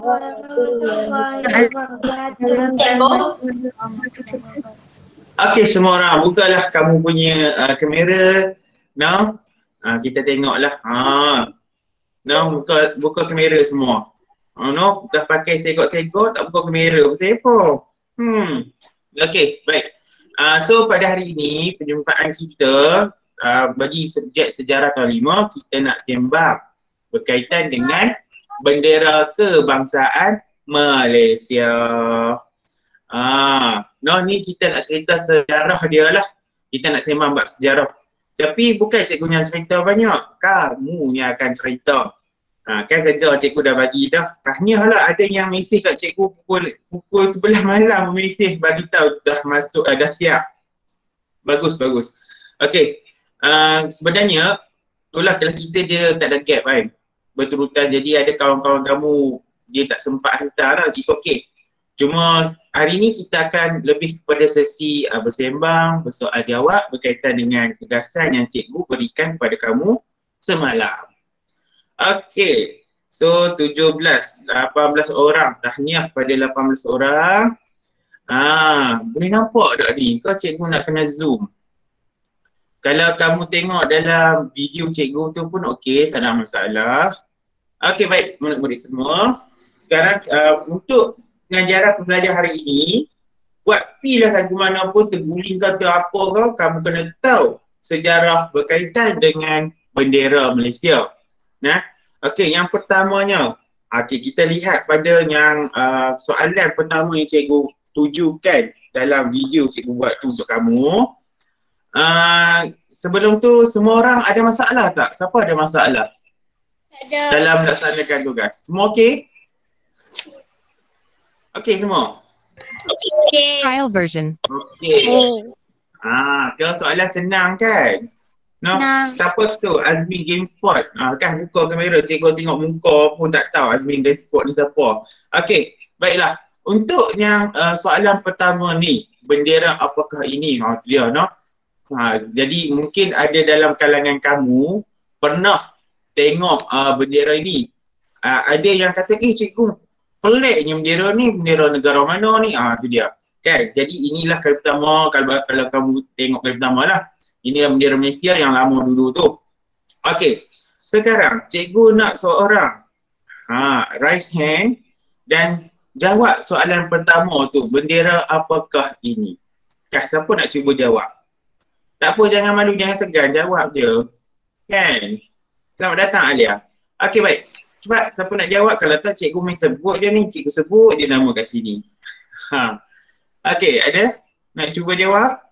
warahmatullahi wabarakatuh. Okey, semua orang bukalah kamu punya kamera. Now, kita tengoklah. Now buka kamera semua. No, dah pakai segok-segok tak buka kamera. Pasal apa? Okey, baik. So pada hari ini perjumpaan kita bagi subjek sejarah tahun 5 kita nak sembang berkaitan dengan bendera kebangsaan Malaysia. No, ni kita nak cerita sejarah dia lah. Kita nak sembang bab sejarah. Tapi bukan cikgu yang cerita banyak. Kamu yang akan cerita. Kan kerja cikgu dah bagi dah. Tahniah lah ada yang mesej kat cikgu pukul 11 malam mesej bagi tahu dah masuk, dah siap. Bagus. Okey. Sebenarnya itulah kalau kita je tak ada gap kan. Berturutan, jadi ada kawan-kawan kamu dia tak sempat hantar lah, it's okay. Cuma hari ni kita akan lebih kepada sesi bersembang, bersoal jawab berkaitan dengan tugasan yang cikgu berikan kepada kamu semalam. Okey, so 18 orang, tahniah pada 18 orang. Boleh nampak tak ni? Kau cikgu nak kena zoom. Kalau kamu tengok dalam video cikgu tu pun okey, tak ada masalah. Okey, baik murid-murid semua. Sekarang untuk pengajaran pembelajar hari ini, buat pi lah ke mana pun, terguling kata apa kau, kamu kena tahu sejarah berkaitan dengan bendera Malaysia. Nah, okey, yang pertamanya, kita lihat pada yang soalan pertama yang cikgu tujukan dalam video cikgu buat tu untuk kamu. Sebelum tu semua orang ada masalah tak? Siapa ada masalah? Ada. Dalam melaksanakan tugas. Semua okey? Okey semua? Okey. Trial version. Okey. Kalau soalan senang kan? No, Senang. siapa tu? Azmi Gamespot. Kan buka kamera, cikgu tengok muka pun tak tahu Azmi Gamespot ni siapa. Okey, baiklah. Untuk yang soalan pertama ni, bendera apakah ini? Itu dia, no? Jadi mungkin ada dalam kalangan kamu pernah tengok bendera ini. Ada yang kata, cikgu, peliknya bendera ni, bendera negara mana ni? Itu dia. Kan? Jadi inilah kali pertama, kalau kamu tengok kali pertama lah. Ini bendera Malaysia yang lama dulu tu. Okey, sekarang cikgu nak seorang raise hand dan jawab soalan pertama tu, bendera apakah ini? Siapa nak cuba jawab? Tak apa, jangan malu, jangan segan, jawab je. Kan? Selamat datang Alia. Okey, baik. Cepat, siapa nak jawab? Kalau tak cikgu main sebut je ni, cikgu sebut je nama kat sini. Okey, ada? Nak cuba jawab?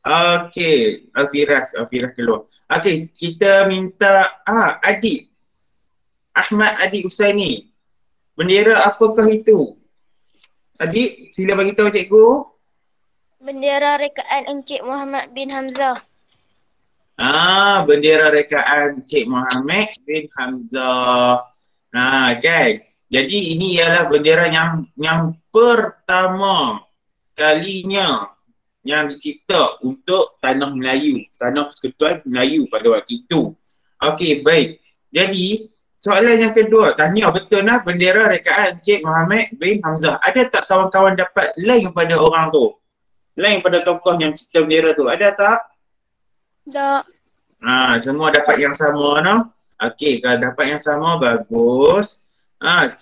Okey, Alfiras keluar. Okey, kita minta Adik. Ahmad Adik Usaini. Bendera apakah itu? Adik, sila bagi tahu cikgu. Bendera rekaan Encik Muhammad bin Hamzah. Bendera rekaan Encik Muhammad bin Hamzah. Kan? Jadi ini ialah bendera yang pertama kalinya yang dicipta untuk tanah Melayu, tanah persekutuan Melayu pada waktu itu. Okey, baik. Jadi soalan yang kedua, tahniah betul lah bendera rekaan Encik Muhammad bin Hamzah. Ada tak kawan-kawan dapat lain pada orang tu? Lain pada tokoh yang cipta bendera tu, ada tak? Tak. Semua dapat yang sama, no? Okey, kalau dapat yang sama, bagus.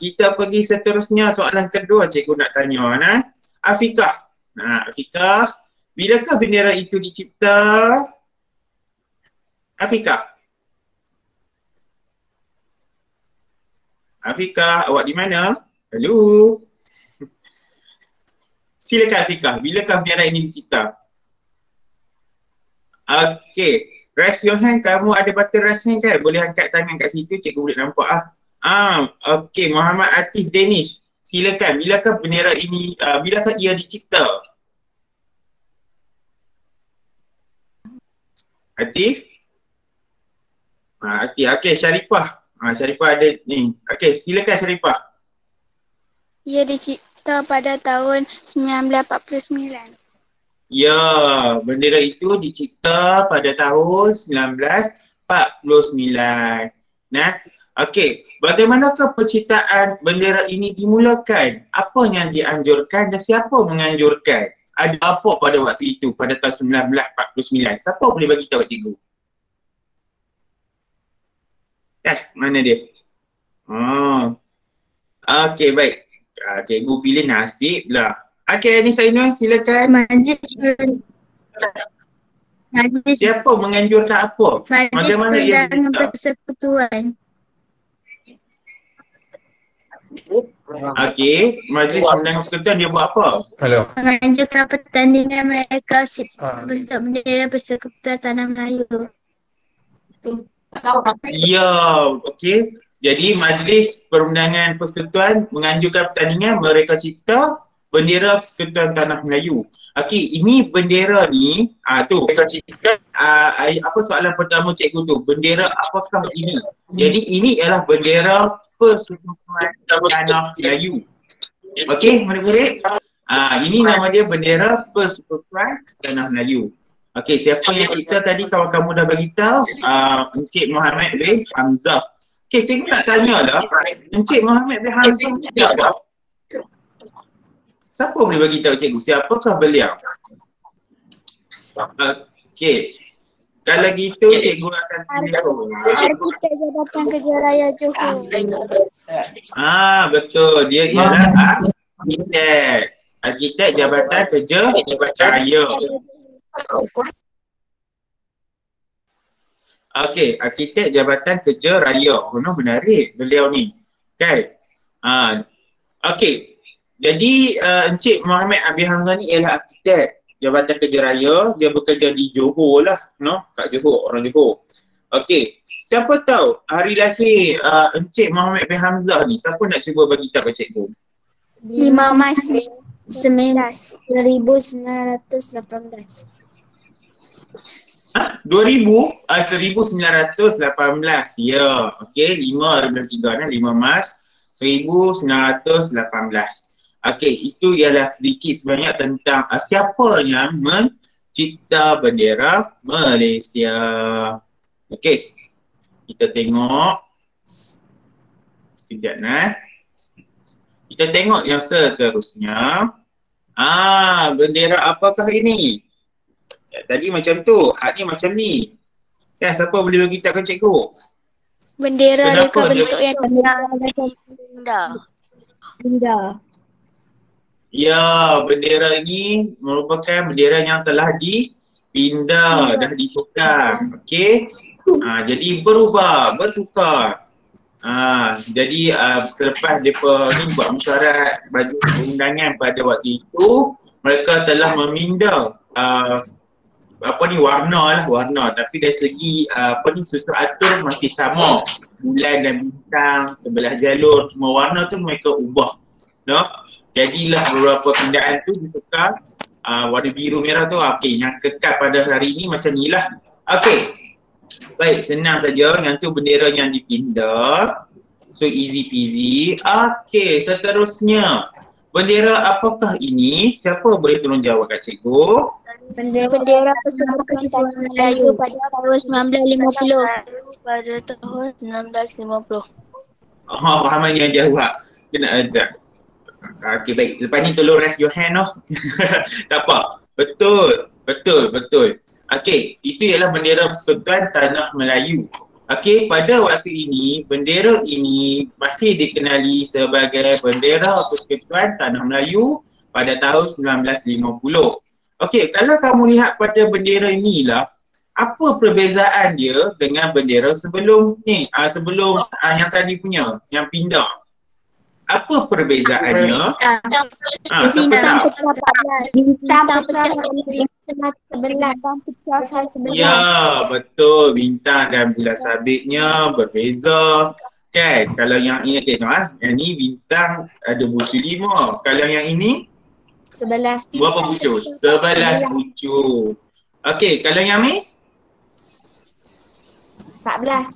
Kita pergi seterusnya, soalan kedua cikgu nak tanya, Afiqah. Afiqah, bilakah bendera itu dicipta? Afiqah. Afiqah, awak di mana? Hello. Silakan Afiqah, bilakah bendera ini dicipta? Okey, raise your hand, kamu ada button raise hand kan? Boleh angkat tangan kat situ, cikgu boleh nampak Okey, Muhammad Atif Danish, silakan, bilakah bendera ini, bilakah ia dicipta? Atif? Atif, okey, Syarifah. Syarifah ada ni. Okey, silakan Syarifah. Ia dicipta pada tahun 1949. Ya, bendera itu dicipta pada tahun 1949. Okey, bagaimanakah penciptaan bendera ini dimulakan? Apa yang dianjurkan dan siapa menganjurkan? Ada apa pada waktu itu, pada tahun 1949? Siapa boleh bagi tahu cikgu? Mana dia? Oh. Okey, baik. Cikgu pilih Nasib lah. Okey, Anissa Ainun, silakan. Majlis Siapa menganjurkan apa? Bagaimana dia Perundangan diminta? Persekutuan. Okey, Majlis Perundangan Persekutuan dia buat apa? Menganjurkan pertandingan mereka bentuk bendera Persekutuan Tanah Melayu. Ya, okey. Jadi Majlis Perundangan Persekutuan menganjurkan pertandingan, mereka cipta bendera Persekutuan Tanah Melayu. Okey, ini bendera ni, tu. Apa soalan pertama cikgu tu? Bendera apakah ini? Jadi ini ialah bendera Persekutuan Tanah Melayu. Okey, murid-murid. Ini nama dia bendera Persekutuan Tanah Melayu. Okey, siapa yang cipta tadi kalau kamu dah beritahu? Encik Muhammad bin Hamzah. Okey, cikgu nak tanya lah. Encik Muhammad bin Hamzah ni siapa? Siapa boleh bagi tahu cikgu? Siapakah beliau? Okey. Kalau gitu cikgu akan pilih. Arkitek Jabatan Kerja Raya Johor. Betul. Dia ialah arkitek. Arkitek Jabatan Kerja Raya. Okey, arkitek Jabatan Kerja Raya. Menarik beliau ni. Kan? Okey. Jadi Encik Muhammad Abi Hamzah ni ialah arkitek Jabatan Kerja Raya. Dia bekerja di Johor lah, kat Johor, orang Johor. Okey, siapa tahu hari lahir Encik Muhammad Abi Hamzah ni? Siapa nak cuba bagi tahu kat cikgu? 5 Mac 1918. 2000? 1918. Ya, okey, 5 Mac 1918. Okey, itu ialah sedikit sebanyak tentang siapa yang mencipta bendera Malaysia. Okey, kita tengok. Sekejap kita tengok yang seterusnya. Bendera apakah ini? Tadi macam tu, hak ni macam ni. Kan, siapa boleh bagi tahu cikgu? Bendera Kenapa reka dia- bentuk yang Indah. Ya, bendera ini merupakan bendera yang telah dipindah, dah ditukar. Okey. Jadi bertukar. Jadi selepas mereka ni buat mesyuarat baju perundangan pada waktu itu, mereka telah memindah warna, tapi dari segi susun atur masih sama. Bulan dan bintang, sebelah jalur, semua warna tu mereka ubah. Jadilah beberapa pindaan tu ditukar. Warna biru merah tu okey, yang kekal pada hari ini macam ni lah. Okey. Baik, senang saja. Yang tu bendera yang dipindah. So easy peasy. Okey, seterusnya. Bendera apakah ini? Siapa boleh tolong jawab kat cikgu? Bendera Persekutuan Tanah Melayu pada tahun 1950. Pada tahun 1950. Ramai yang jawab. Kena ajak. Okey, baik. Lepas ni tolong raise your hand Tak apa. Betul. Okey, itu ialah bendera Persekutuan Tanah Melayu. Okey, pada waktu ini, bendera ini masih dikenali sebagai bendera Persekutuan Tanah Melayu pada tahun 1950. Okey, kalau kamu lihat pada bendera inilah, apa perbezaan dia dengan bendera sebelum ni? Sebelum yang tadi punya, yang pindah. Apa perbezaannya? Bintang Siapa tahu? pecah 11. Ya, betul. Bintang dan bulan sabitnya berbeza. Kan? Kalau yang ini tengok yang ni bintang ada bucu 5. Kalau yang ini 11. berapa bucu? 11 bucu. Okey, kalau yang ni 14.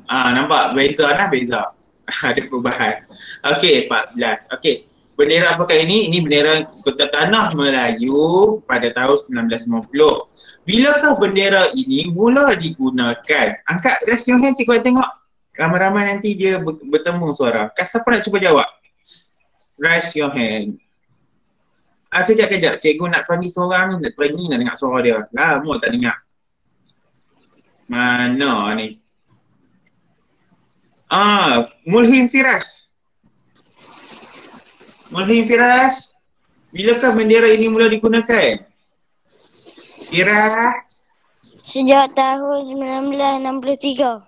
nampak beza. Ada perubahan. Okey, 14. Okey. Bendera apakah ini? Ini bendera Persekutuan Tanah Melayu pada tahun 1950. Bilakah bendera ini mula digunakan? Angkat raise your hand cikgu tengok. ramai-ramai nanti dia bertemu suara. Siapa nak cuba jawab? Raise your hand. Kejap. Cikgu nak panggil seorang ni, nak dengar suara dia. Lama tak dengar. Mana ni? Mulhim Firas. Bilakah bendera ini mula digunakan? Firas? Sejak tahun 1963.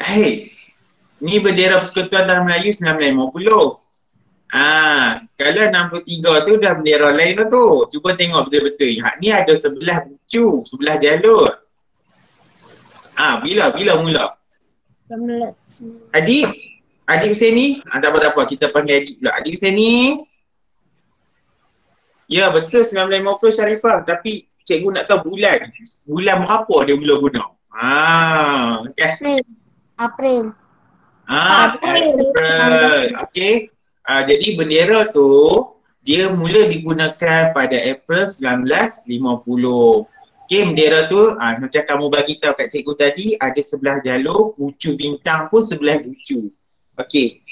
Hei, ni bendera Persekutuan Tanah Melayu 1950. Kalau 63 tu dah bendera lain lah tu. Cuba tengok betul-betul. Ni ada sebelah bucu, sebelah jalur. Bila mula? Adik Hussaini? Tak apa, kita panggil adik pula. Adik Hussaini? Ya betul 1950 Sharifah, tapi cikgu nak tahu bulan berapa dia mula guna. April. April. Okey. Jadi bendera tu dia mula digunakan pada April 1950. Okey, bendera tu macam kamu bagi tahu kat cikgu tadi, ada sebelah jalur, bucu bintang pun sebelah bucu. Okey.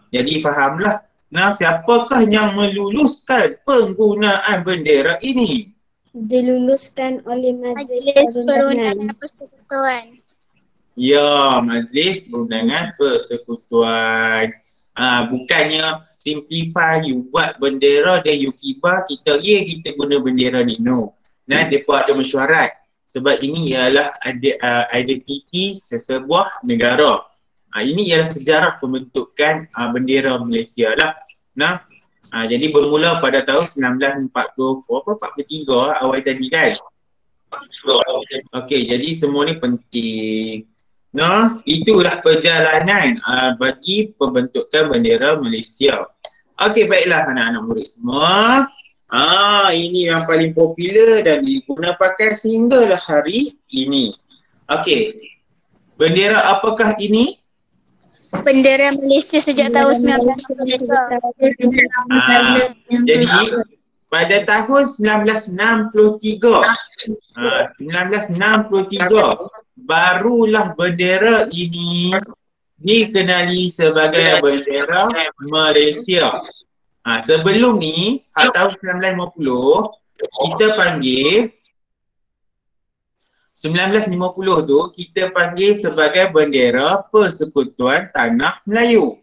Jadi fahamlah. Siapakah yang meluluskan penggunaan bendera ini? Diluluskan oleh Majlis Perundangan Persekutuan. Ya, Majlis Perundangan Persekutuan. Bukannya simplify, you buat bendera dan you kibar, kita guna bendera ni. No. Mereka ada mesyuarat. Sebab ini ialah identiti sesebuah negara. Ini ialah sejarah pembentukan bendera Malaysia lah. Jadi bermula pada tahun 1943 awal tadi kan. Okey, jadi semua ni penting. Itulah perjalanan bagi pembentukan bendera Malaysia. Okey, baiklah anak-anak murid semua. Ini yang paling popular dan diguna pakai sehinggalah hari ini. Okey. Bendera apakah ini? Bendera Malaysia sejak tahun 1963. Jadi pada tahun 1963 barulah bendera ini dikenali sebagai bendera Malaysia. Sebelum ni tahun 1950 kita panggil 1950 tu kita panggil sebagai bendera Persekutuan Tanah Melayu.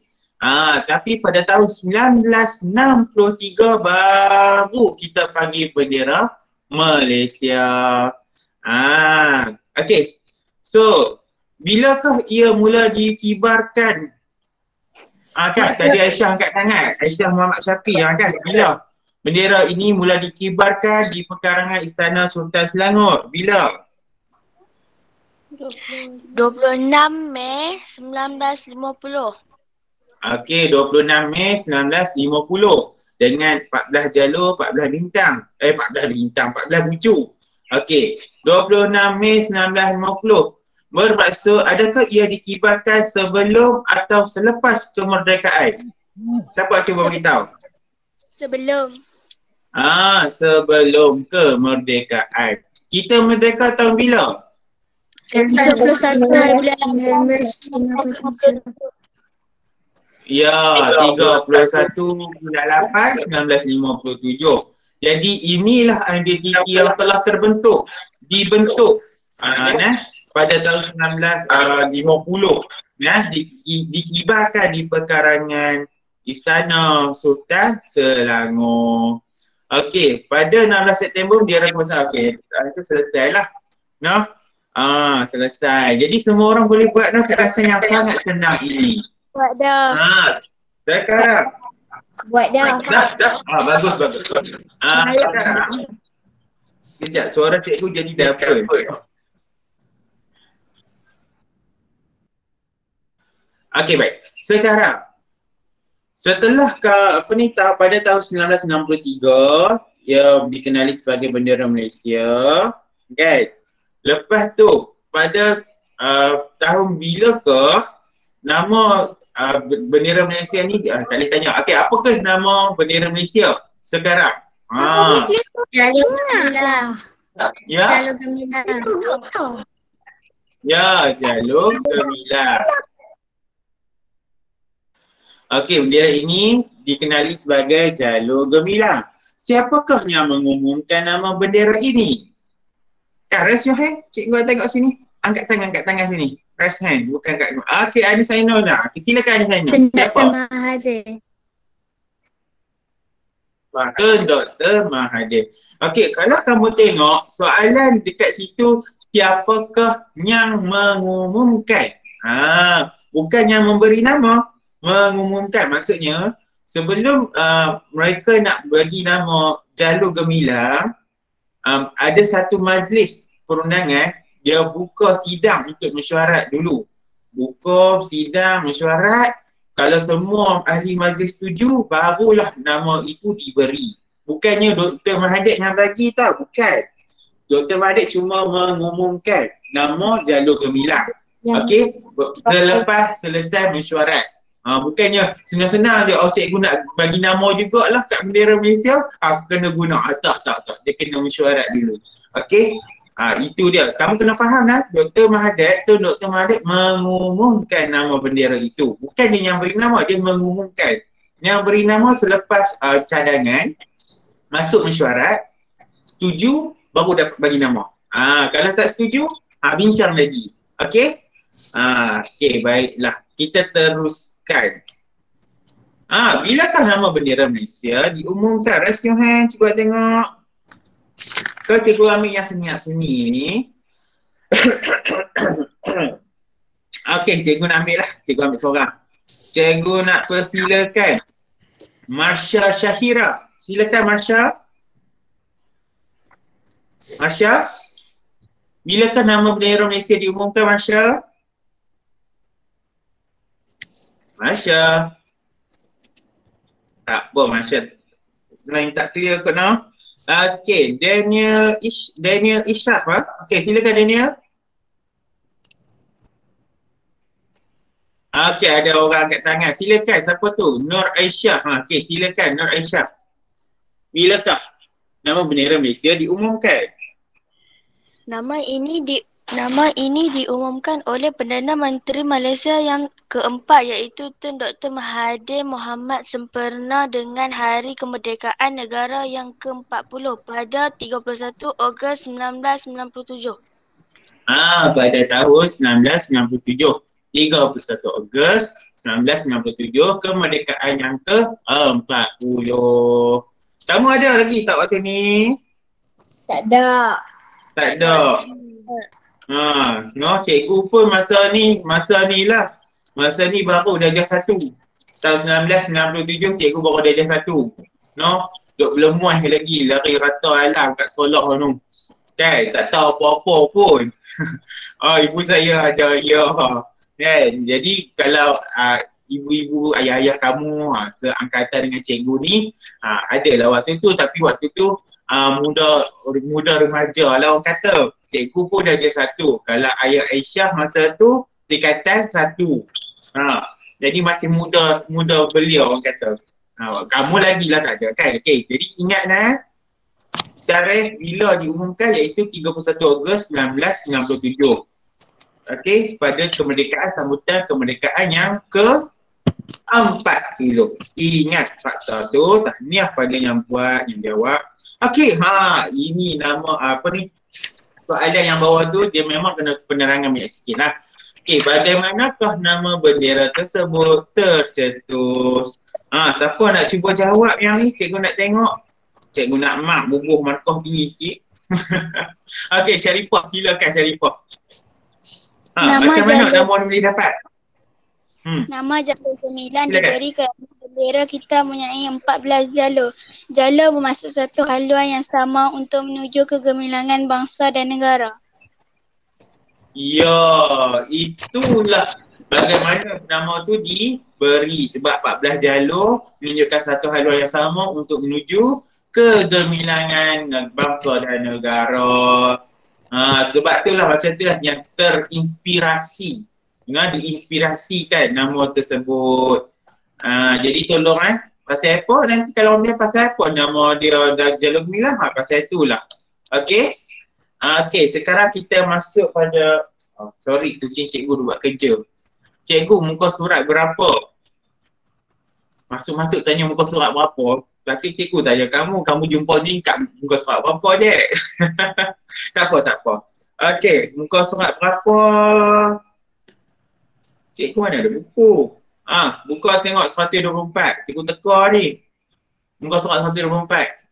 Tapi pada tahun 1963 baru kita panggil bendera Malaysia. Okey. So, bilakah ia mula dikibarkan? Kan tadi Aisyah angkat tangan. Aisyah Muhammad Syafiq kan? Bila bendera ini mula dikibarkan di pekarangan Istana Sultan Selangor? Bila? 26 Mei 1950. Okey, 26 Mei 1950 dengan 14 jalur, 14 bintang. 14 bucu. Okey, 26 Mei 1950. Bermaksud adakah ia dikibarkan sebelum atau selepas kemerdekaan? Siapa cuba beritahu? Sebelum. Sebelum kemerdekaan. Kita merdeka tahun bila? 31 bulan 8. Ya, 31 bulan 8 1957. Jadi inilah identiti yang telah dibentuk pada tahun 1950. Dikibarkan di pekarangan Istana Sultan Selangor. Okey, pada 16 September dia rasa okey, itu selesailah. Selesai. Jadi semua orang boleh buat kekerasan yang sangat senang ini. Buat dah. Sekarang. Buat dah. Bagus. Sekarang. Sekejap, suara cikgu jadi double. Okey, baik. Sekarang. Setelah pada tahun 1963 ia dikenali sebagai bendera Malaysia, kan? Lepas tu pada tahun bilakah nama bendera Malaysia ni tak boleh tanya. Okey, apakah nama bendera Malaysia sekarang? Jalur Gemilang. Ya, Jalur Gemilang. Okey, bendera ini dikenali sebagai jalur gemilang. Siapakah yang mengumumkan nama bendera ini? Raise your hand. Cikgu tengok sini. Angkat tangan sini. Raise hand. Bukan kat. Okey, Anis Ainul lah. Okay, silakan Anis Ainul. Siapa? Dr. Mahathir. Dr. Mahathir. Okey, kalau kamu tengok soalan dekat situ, siapakah yang mengumumkan? Bukan yang memberi nama, mengumumkan. Maksudnya, sebelum mereka nak bagi nama jalur gemilang, ada satu majlis perundangan, dia buka sidang untuk mesyuarat dulu. Buka sidang mesyuarat, kalau semua ahli majlis setuju, barulah nama itu diberi. Bukannya Dr. Mahathir yang bagi tau, bukan. Dr. Mahathir cuma mengumumkan nama jalur gemilang. Okey, selepas selesai mesyuarat. Bukannya senang-senang je, cikgu nak bagi nama jugalah kat bendera Malaysia, kena guna. Tak. Dia kena mesyuarat dulu. Okey, itu dia. Kamu kena faham lah, Dr. Mahathir mengumumkan nama bendera itu. Bukan dia yang beri nama, dia mengumumkan. Yang beri nama selepas cadangan, masuk mesyuarat, setuju, baru dapat bagi nama. Kalau tak setuju, bincang lagi. Okey? Okey, baiklah. Kita teruskan. Bilakah nama bendera Malaysia diumumkan? Raise your hand, cuba tengok. Kau cikgu ambil yang senyap sini ni. Okey, cikgu nak ambil lah. Cikgu ambil seorang. Cikgu nak persilakan Marsha Syahira. Silakan Marsha. Marsha, bilakah nama bendera Malaysia diumumkan, Marsha? Marsha. Tak apa, Marsha. Line tak clear kot no? Okey, Daniel Ishraf. Okey, silakan Daniel. Okey, ada orang angkat tangan. Silakan, siapa tu? Nur Aisyah. Okey, silakan Nur Aisyah. Bilakah nama bendera Malaysia diumumkan? Nama ini diumumkan oleh Perdana Menteri Malaysia yang keempat, iaitu Tun Dr. Mahathir Mohamad sempena dengan Hari Kemerdekaan Negara yang ke-40 pada 31 Ogos 1997. Pada tahun 1997. 31 Ogos 1997, kemerdekaan yang ke-40. Kamu ada lagi tak waktu ni? Tak ada. Tak ada. Cikgu pun masa ni lah. Masa ni baru darjah 1. Tahun 1997 cikgu baru darjah 1. Duk berlemuah lagi, lari rata alam kat sekolah tu. Kan, tak tahu apa-apa pun. Ibu saya ada, kan. Jadi kalau ibu-ibu, ayah-ayah kamu seangkatan dengan cikgu ni, adalah waktu tu, tapi waktu tu muda remaja lah orang kata. Cikgu pun darjah 1. Kalau ayah Aisyah masa tu tingkatan 1. Jadi masih muda belia orang kata. Kamu lagi lah tak ada kan. Okey, jadi ingatlah tarikh bila diumumkan iaitu 31 Ogos 1997. Okey, pada kemerdekaan, sambutan kemerdekaan yang ke-40. Ingat fakta tu, tahniah pada yang buat, yang jawab. Okey, ini nama apa ni? Soalan yang bawah tu dia memang kena penerangan banyak sikit lah. Okey, bagaimanakah nama bendera tersebut tercetus? Siapa nak cuba jawab yang ni? Cikgu nak tengok. Cikgu nak mark bubuh markah tinggi sikit. Okey, Syarifah, silakan Syarifah. Macam mana nama boleh dapat? Nama jalur gemilang diberi kerana bendera kita mempunyai 14 jalur. Jalur bermaksud satu haluan yang sama untuk menuju kegemilangan bangsa dan negara. Ya, itulah bagaimana nama tu diberi, sebab 14 jalur menunjukkan satu haluan yang sama untuk menuju kegemilangan bangsa dan negara. Sebab itulah macam itulah yang terinspirasi, diinspirasikan nama tersebut. Jadi tolong pasal apa nanti kalau dia pasal apa nama dia jalur gemilang, pasal itulah. Okey. Okey, sekarang kita masuk pada sorry, kucing cikgu buat kerja. Cikgu, muka surat berapa? Masuk-masuk tanya muka surat berapa. Tapi cikgu tanya kamu jumpa ni kat muka surat berapa je? Tak apa. Okey, muka surat berapa? Cikgu mana ada buku? Buka tengok 124. Cikgu teka ni. Muka surat 124.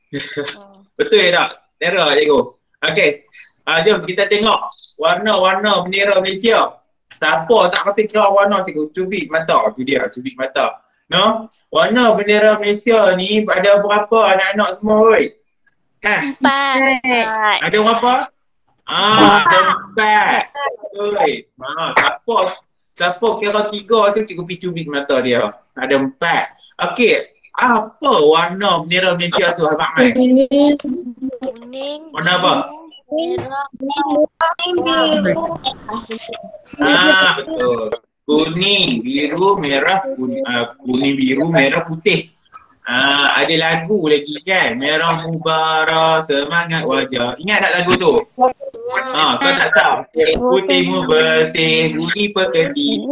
Betul tak? Terror cikgu. Okey. Jom kita tengok warna-warna bendera Malaysia. Siapa tak kerti kira warna cikgu? Cubit mata. Tu dia, cubit mata. No? Warna bendera Malaysia ni ada berapa anak-anak semua oi? Kan? 4. Ada berapa? Ada 4. Oi. Siapa kira 3 tu cikgu pergi cubit mata dia. Ada 4. Okey. Apa warna bendera Malaysia tu Abang Mai? Kuning. Warna apa? Merah. Betul. Kuning, biru, merah, kuning, biru, merah, putih. Ada lagu lagi kan? Merah mubara, semangat wajah. Ingat tak lagu tu? Kau tak tahu? Putihmu bersih, budi pekerti.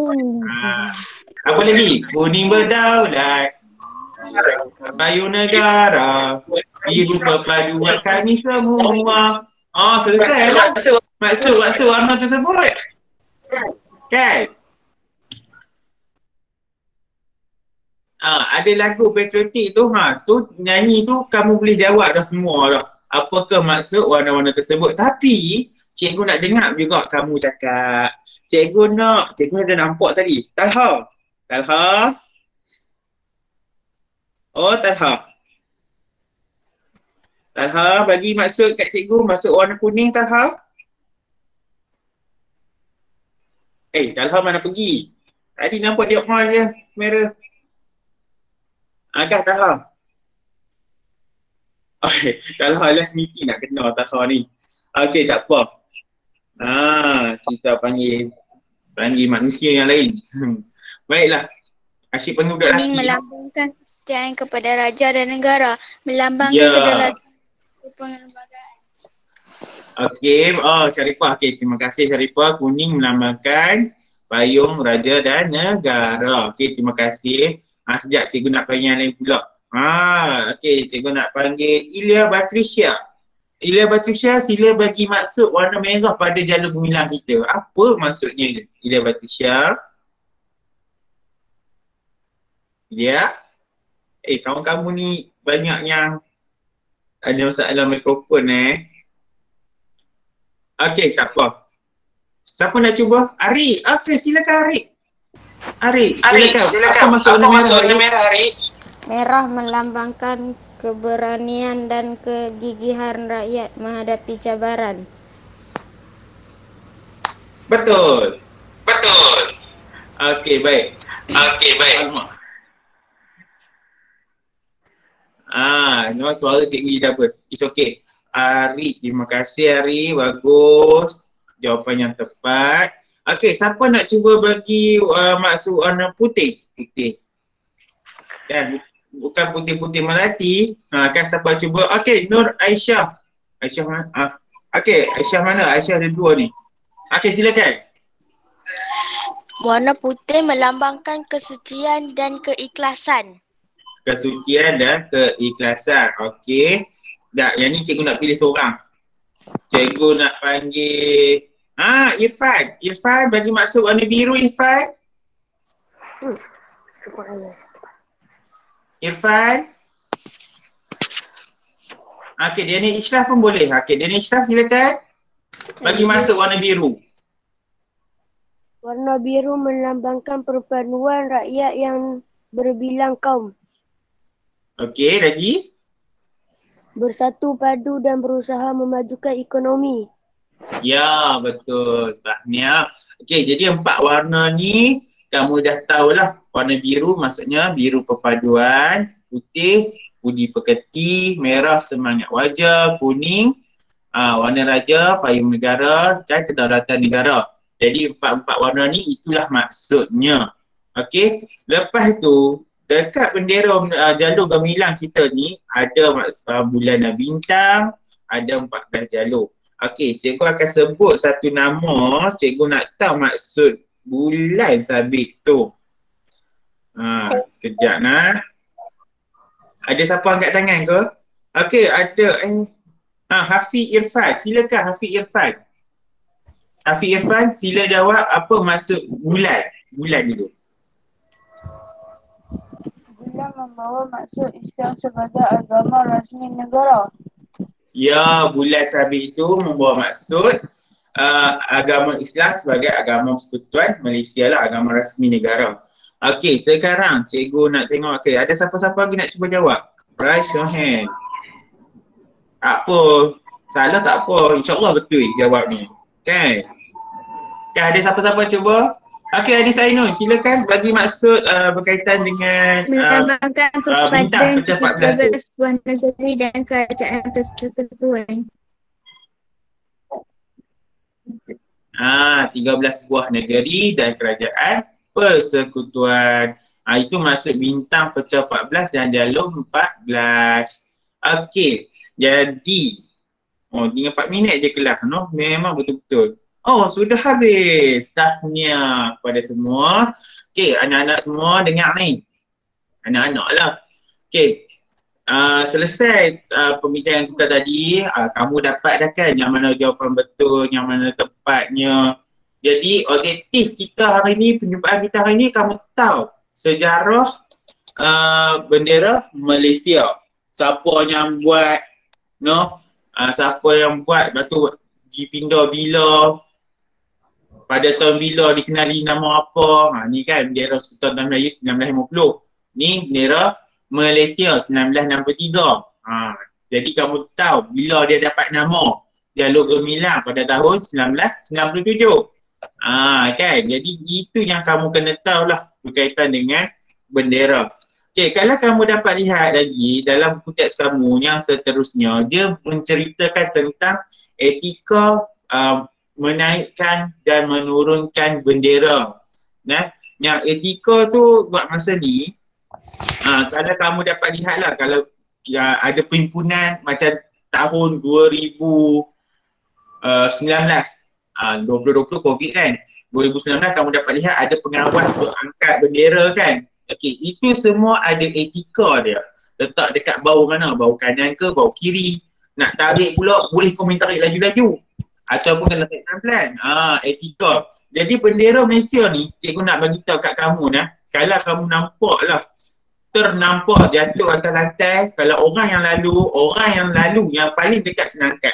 Apa lagi? Kuning berdaulat, bayu negara, biru perpaduan kami semua. Selesai lah. Maksud warna tersebut. Kan? Ada lagu patriotik tu, tu nyanyi tu kamu boleh jawab dah semua dah. Apakah maksud warna-warna tersebut. Tapi cikgu nak dengar juga kamu cakap. Cikgu ada nampak tadi. Talha. Oh, Talha. Talha bagi maksud kat cikgu, maksud warna kuning Talha. Talha mana pergi? Tadi nampak dia on je, merah. Agak Talha. Talha last meeting nak kena Talha ni. Okey, tak apa. Kita panggil manusia yang lain. Baiklah. Asyik panggil budak lelaki. Kuning melambangkan kesetiaan kepada raja dan negara. Melambangkan kedaulatan perlembagaan. Okey, Syarifah. Okey, terima kasih Syarifah. Kuning melambangkan payung raja dan negara. Okey, terima kasih. Sekejap cikgu nak panggil yang lain pula. Okey, cikgu nak panggil Ilya Batrisya. Ilya Batrisya, sila bagi maksud warna merah pada jalur gemilang kita. Apa maksudnya Ilya Batrisya? Ya. Kawan-kamu ni banyak yang ada masalah mikrofon Okey, tak apa. Siapa nak cuba? Ari. Okey, silakan Ari, silakan. Apa maksud warna merah Ari? Merah melambangkan keberanian dan kegigihan rakyat menghadapi cabaran. Betul. Okey, baik. Nama suara cikgu dah apa? It's okay. Ari, terima kasih Ari. Bagus. Jawapan yang tepat. Okey, siapa nak cuba bagi maksud warna putih? Kan? Bukan putih-putih melati. Kan siapa cuba? Okey, Nur Aisyah. Aisyah mana? Okey, Aisyah mana? Aisyah ada 2 ni. Okey, silakan. Warna putih melambangkan kesucian dan keikhlasan. Kesucian dan keikhlasan. Okey. Yang ni cikgu nak pilih seorang. Cikgu nak panggil Irfan. Irfan bagi maksud warna biru Irfan. Irfan. Okey, dia ni Ishraf pun boleh. Okey, dia ni Ishraf silakan. Bagi maksud warna biru. Warna biru melambangkan perpaduan rakyat yang berbilang kaum. Okey, lagi? Bersatu padu dan berusaha memajukan ekonomi. Ya, betul. Tahniah. Okey, jadi 4 warna ni kamu dah tahulah. Warna biru maksudnya biru perpaduan, putih budi pekerti, merah semangat wajah, kuning warna raja, payung negara dan kedaulatan negara. Jadi 4 warna ni itulah maksudnya. Okey, lepas tu dekat bendera jalur gemilang kita ni ada bulan dan bintang, ada 14 jalur. Okey, cikgu akan sebut satu nama, cikgu nak tahu maksud bulan sabit tu. Sekejap nak. Ada siapa angkat tangan ke? Okey, ada Hafiz Irfan. Silakan Hafiz Irfan. Hafiz Irfan, sila jawab apa maksud bulan. Bulan dulu. Bulan membawa maksud Islam sebagai agama rasmi negara. Ya, bulan sabit itu membawa maksud agama Islam sebagai agama persekutuan Malaysia lah, agama rasmi negara. Okey, sekarang cikgu nak tengok, okey, ada siapa-siapa lagi nak cuba jawab? Raise your hand. Tak apa, salah tak apa, insyaAllah betul jawab ni. Kan? Kan ada siapa-siapa cuba? Okey, Anis Ainun, silakan bagi maksud berkaitan dengan melambangkan bintang kepada pecah 14 tu. sebuah negeri dan kerajaan persekutuan. 13 buah negeri dan kerajaan persekutuan. Itu maksud bintang pecah 14 dan jalur 14. Okey, jadi tinggal 4 minit je kelas, no? Memang betul-betul. Sudah habis. Tahniah kepada semua. Okey, anak-anak semua dengar ni. Anak-anak lah. Okey. Selesai pembicaraan kita tadi, kamu dapat dah kan yang mana jawapan betul, yang mana tepatnya. Jadi objektif kita hari ni, perjumpaan kita hari ni, kamu tahu sejarah bendera Malaysia. Siapa yang buat, no? Siapa yang buat, lepas tu dipindah bila, pada tahun bila, dikenali nama apa. Ni kan bendera Persekutuan Tanah Melayu 1950. Ni bendera Malaysia 1963. Jadi kamu tahu bila dia dapat nama Jalur Gemilang pada tahun 1997. Kan? Jadi itu yang kamu kena tahu lah berkaitan dengan bendera. Okay, kalau kamu dapat lihat lagi dalam buku teks kamu yang seterusnya, dia menceritakan tentang etika menaikkan dan menurunkan bendera. Yang etika tu buat masa ni, kalau kamu dapat lihat lah, kalau ada perhimpunan macam tahun 2019, 2020 COVID kan, 2019 kamu dapat lihat ada pengawas untuk angkat bendera kan. Okey, itu semua ada etika dia. Letak dekat bau mana, bau kanan ke, bau kiri. Nak tarik pula, boleh kau minta tarik laju-laju. Ataupun kena tarik pelan-pelan. Etika. Jadi bendera Malaysia ni, cikgu nak bagi tahu kat kamu kalau kamu nampak lah, ternampak jatuh atas lantai, kalau orang yang lalu yang paling dekat kena angkat.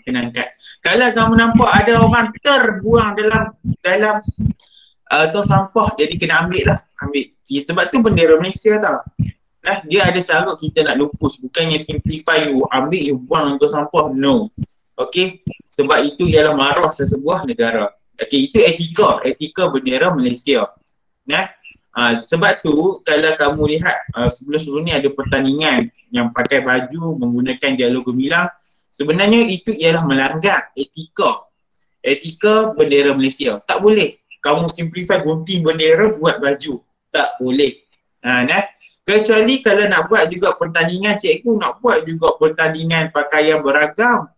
Kena angkat. Kalau kamu nampak ada orang terbuang dalam tong sampah, jadi kena ambil lah. Sebab tu bendera Malaysia tau. Dia ada cara kita nak lupus, bukannya simplify you, ambil you buang tong sampah, no. Okey, sebab itu ialah maruah sesebuah negara. Okey, itu etika bendera Malaysia. Sebab tu kalau kamu lihat sebelum ni ada pertandingan yang pakai baju menggunakan jalur gemilang, sebenarnya itu ialah melanggar etika bendera Malaysia. Tak boleh kamu simplify gunting bendera buat baju, tak boleh. Kecuali kalau nak buat juga pertandingan, cikgu nak buat juga pertandingan pakaian beragam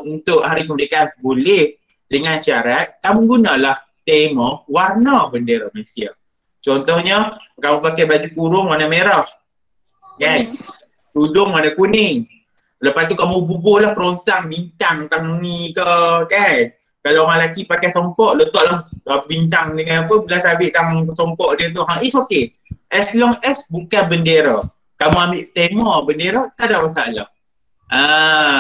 untuk hari kemerdekaan, boleh, dengan syarat kamu gunalah tema warna bendera Malaysia. Contohnya, kamu pakai baju kurung warna merah, kan? Tudung warna kuning. Lepas tu kamu bubuhlah perongsang bintang tang ni ke, kan? Kalau orang lelaki pakai songkok, letaklah bintang dengan apa, belas habis tang songkok dia tu. It's okay. As long as bukan bendera. Kamu ambil tema bendera, tak ada masalah.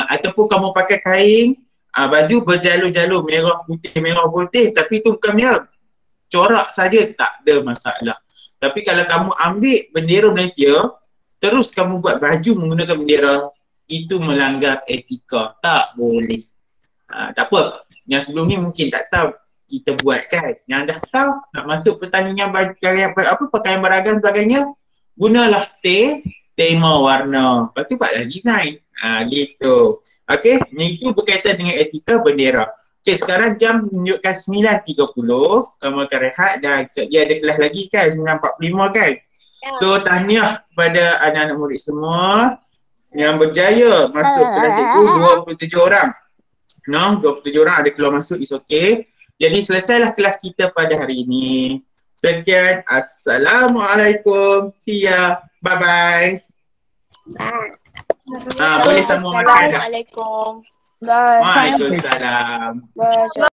Ataupun kamu pakai kain, baju berjalur-jalur merah putih, tapi tu bukan merah. Corak saja, tak ada masalah. Tapi kalau kamu ambil bendera Malaysia, terus kamu buat baju menggunakan bendera, itu melanggar etika. Tak boleh. Tak apa. Yang sebelum ni mungkin tak tahu, kita buat kan. Yang dah tahu, nak masuk pertandingan pakaian beragam sebagainya, gunalah tema warna. Lepas tu buatlah design. Gitu. Okey, itu berkaitan dengan etika bendera. Okey, sekarang jam menunjukkan 9.30. Kamu akan rehat dan dia ada kelas lagi kan, 9.45 kan. So, tahniah kepada anak-anak murid semua yang berjaya masuk kelas cikgu, 27 orang. 27 orang ada keluar masuk, is okay. Jadi selesailah kelas kita pada hari ini. Sekian. Assalamualaikum. See ya. Bye-bye. Boleh sama makan. Assalamualaikum. Bye. Waalaikumsalam. Bye.